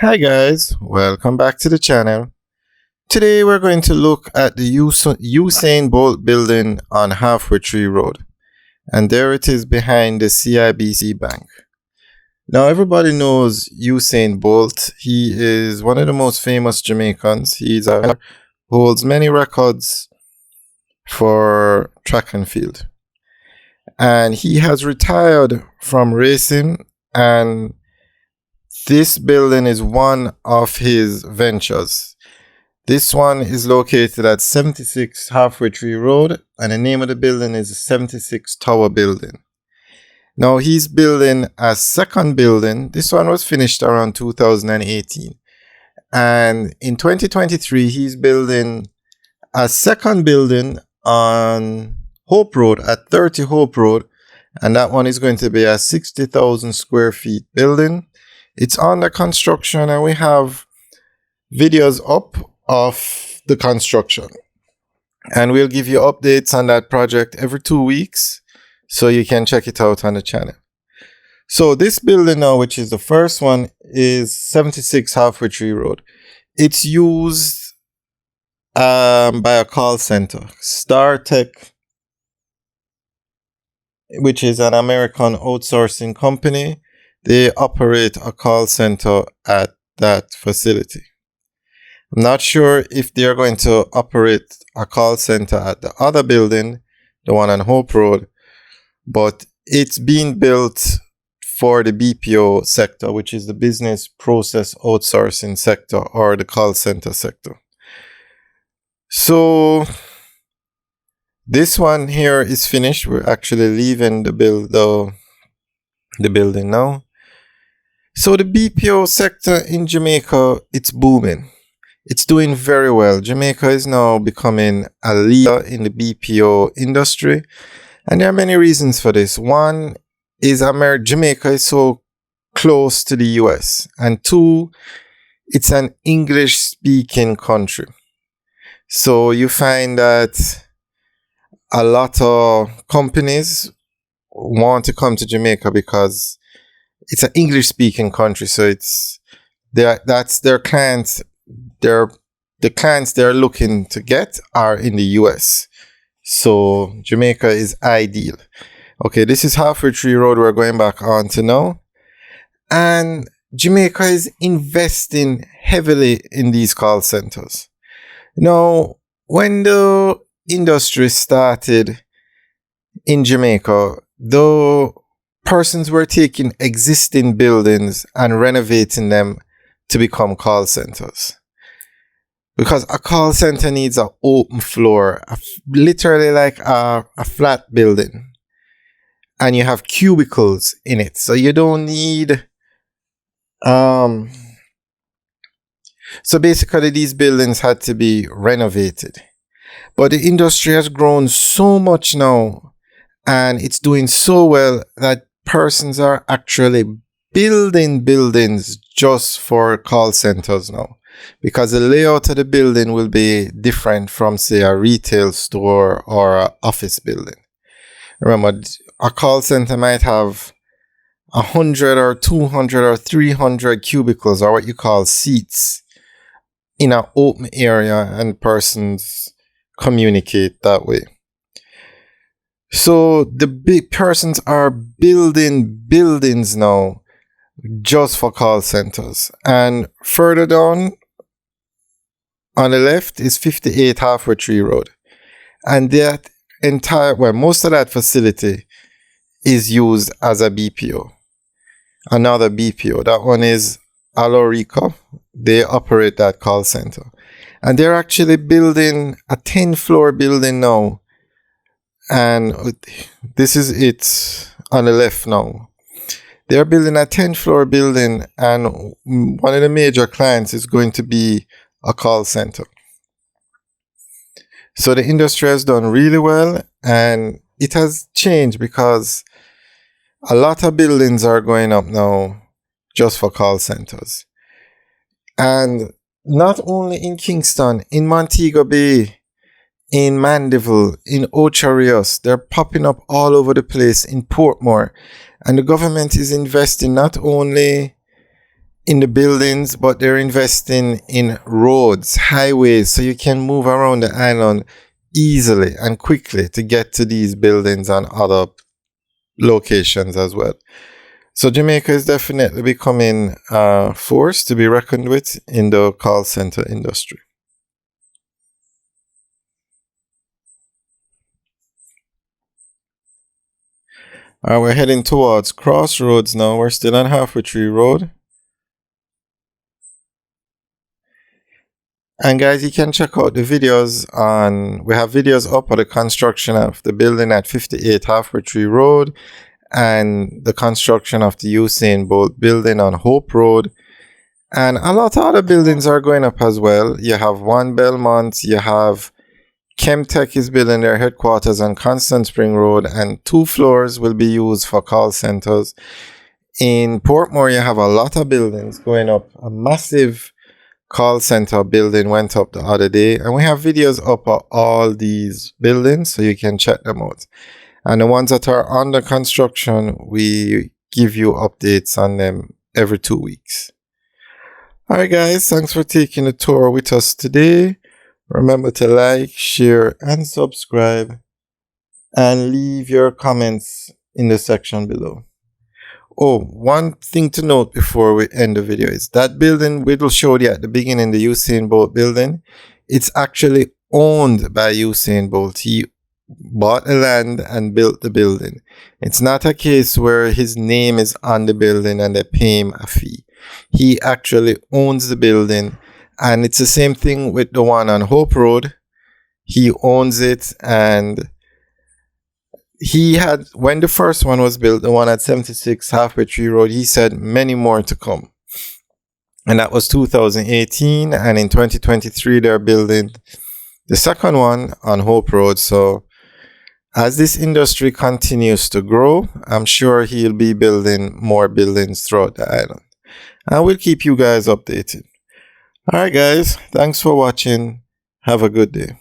Hi guys, welcome back to the channel. Today we're going to look at the Usain Bolt building on Halfway Tree Road. And there it is behind the CIBC Bank. Now everybody knows Usain Bolt. He is one of the most famous Jamaicans. Holds many records for track and field. And he has retired from racing, and this building is one of his ventures. This one is located at 76 Halfway Tree Road, and the name of the building is 76 Tower Building. Now he's building a second building. This one was finished around 2018. And in 2023, he's building a second building on Hope Road at 30 Hope Road. And that one is going to be a 60,000 square feet building. It's under construction, and we have videos up of the construction. And we'll give you updates on that project every 2 weeks, so you can check it out on the channel. So this building now, which is the first one, is 76 Halfway Tree Road. It's used by a call center, Star Tech, which is an American outsourcing company. They operate a call center at that facility. I'm not sure if they're going to operate a call center at the other building, the one on Hope Road, but it's being built for the BPO sector, which is the business process outsourcing sector, or the call center sector. So this one here is finished. We're actually leaving the building now. So the BPO sector in Jamaica, it's booming. It's doing very well. Jamaica is now becoming a leader in the BPO industry. And there are many reasons for this. One is Jamaica is so close to the US. And two, it's an English-speaking country. So you find that a lot of companies want to come to Jamaica because it's an English-speaking country, so that's their clients. The clients they're looking to get are in the US. So Jamaica is ideal. Okay, this is Halfway Tree Road we're going back on to now. And Jamaica is investing heavily in these call centers. Now, when the industry started in Jamaica, though, persons were taking existing buildings and renovating them to become call centers. Because a call center needs an open floor, literally like a flat building. And you have cubicles in it. So you don't need... So basically these buildings had to be renovated. But the industry has grown so much now, and it's doing so well that persons are actually building buildings just for call centers now, because the layout of the building will be different from, say, a retail store or an office building. Remember, a call center might have 100 or 200 or 300 cubicles, or what you call seats, in an open area, and persons communicate that way. So the big persons are building buildings now just for call centers. And further down on the left is 58 Halfway Tree Road. And that most of that facility is used as a BPO. Another BPO. That one is Alorica. They operate that call center. And they're actually building a 10-floor building now. And this is it on the left now. They're building a 10-floor building, and one of the major clients is going to be a call center. So the industry has done really well, and it has changed because a lot of buildings are going up now just for call centers. And not only in Kingston, in Montego Bay, in Mandeville, in Ocho Rios, they're popping up all over the place, in Portmore. And the government is investing not only in the buildings, but they're investing in roads, highways, so you can move around the island easily and quickly to get to these buildings and other locations as well. So Jamaica is definitely becoming a force to be reckoned with in the call center industry. We're heading towards Crossroads now. We're still on Halfway Tree Road. And guys, you can check out the videos we have videos up on the construction of the building at 58 Halfway Tree Road and the construction of the Usain Bolt Building on Hope Road. And a lot of other buildings are going up as well. You have One Belmont, you have Chemtech is building their headquarters on Constant Spring Road, and 2 floors will be used for call centers. In Portmore, you have a lot of buildings going up. A massive call center building went up the other day, and we have videos up of all these buildings so you can check them out. And the ones that are under construction, we give you updates on them every 2 weeks. Alright guys, thanks for taking a tour with us today. Remember to like, share, and subscribe, and leave your comments in the section below. Oh, one thing to note before we end the video is that building we will show you at the beginning, the Usain Bolt building, it's actually owned by Usain Bolt. He bought the land and built the building. It's not a case where his name is on the building and they pay him a fee. He actually owns the building, and it's the same thing with the one on Hope Road. He owns it, and he had, when the first one was built, the one at 76 Halfway Tree Road, he said many more to come. And that was 2018, and in 2023 they're building the second one on Hope Road. So as this industry continues to grow, I'm sure he'll be building more buildings throughout the island. And we'll keep you guys updated. Alright guys, thanks for watching. Have a good day.